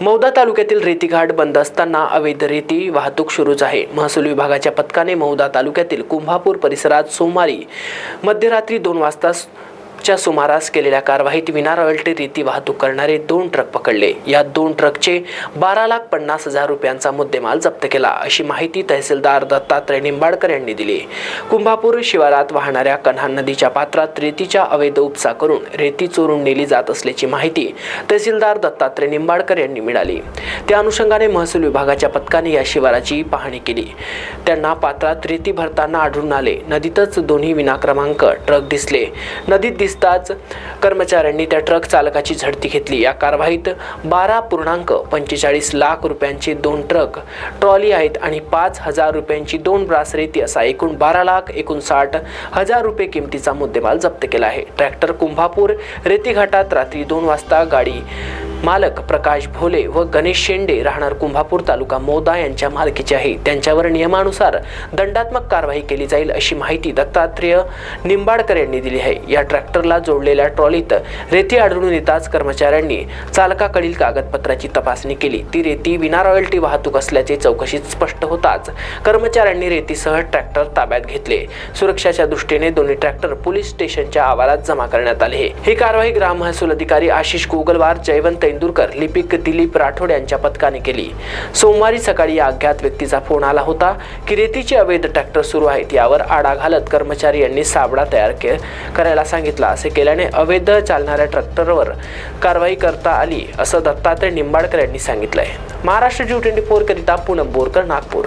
मौदा तालुक्यातील रेतीघाट बंद असताना अवैध रेती वाहतूक सुरूच आहे। महसूल विभागाच्या पथकाने मौदा तालुक्यातील कुंभापूर परिसरात सोमवारी मध्यरात्री 2 वाजता च्या सुमारास केलेल्या कारवाईत विना रॉयल्टी रेती वाहतूक करणारे 2 ट्रक पकडले। या 2 ट्रकचे 12,50,000 रुपयांचा मुद्देमाल जप्त केला, अशी माहिती तहसीलदार दत्तात्रय निंबाडकर यांनी दिली। कुंभापूर शिवारात वाहणाऱ्या कन्हान नदीच्या पात्रात रेतीच्या अवैध उपसा करून रेती चोरून नेली जात असल्याची माहिती तहसीलदार दत्तात्रय निंबाडकर यांनी मिळाली। त्या अनुषंगाने महसूल विभागाच्या पथकाने या शिवाराची पाहणी केली। त्यांना पात्रात रेती भरताना आढळून आले। नदीतच दोन्ही विनाक्रमांक ट्रक दिसले। नदीत दिसताच कर्मचाऱ्यांनी त्या ट्रक चालकाची झडती घेतली। या कारवाईत 12.45 लाख रुपयांचे 2 ट्रक, ट्रॉली आहेत आणि 5,000 रुपयांची 2 ब्रास रेती असा एकूण 12,59,000 रुपये किमतीचा मुद्देमाल जप्त केला आहे। ट्रॅक्टर कुंभापूर रेती घाटात रात्री 2 वाजता गाडी मालक प्रकाश भोले व गणेश शेंडे राहणार कुंभापूर तालुका मौदा यांच्या मालकीचे आहे। त्यांच्यावर नियमानुसार दंडात्मक कारवाई केली जाईल, अशी माहिती दत्तात्रय निंबाडकर यांनी दिली आहे। या ट्रॅक्टरला जोडलेल्या ट्रॉलीत रेती आढळून येताच कर्मचाऱ्यांनी चालकाकडील कागदपत्राची तपासणी केली। ती रेती विना रॉयल्टी वाहतूक असल्याचे चौकशीत स्पष्ट होताच कर्मचाऱ्यांनी रेतीसह ट्रॅक्टर ताब्यात घेतले। सुरक्षेच्या दृष्टीने दोन्ही ट्रॅक्टर पोलीस स्टेशनच्या आवारात जमा करण्यात आले। ही कारवाई ग्राम महसूल अधिकारी आशिष गोगलवार, जयवंत इंदुरकर, लिपिक दिलीप राठोड यांच्या पथकाने केली। सोमवारी सकाळी या अज्ञात व्यक्तीचा फोन आला होता की रेतीचे अवैध ट्रॅक्टर सुरू आहेत। यावर आळा घालत कर्मचारी यांनी साबडा तयार करायला सांगितला। असे केल्याने अवैध चालणाऱ्या ट्रॅक्टरवर कारवाई करता आली, असं दत्तात्रय निंबाडकर यांनी सांगितलंय। महाराष्ट्र G24 करिता पूनम बोरकर, नागपूर।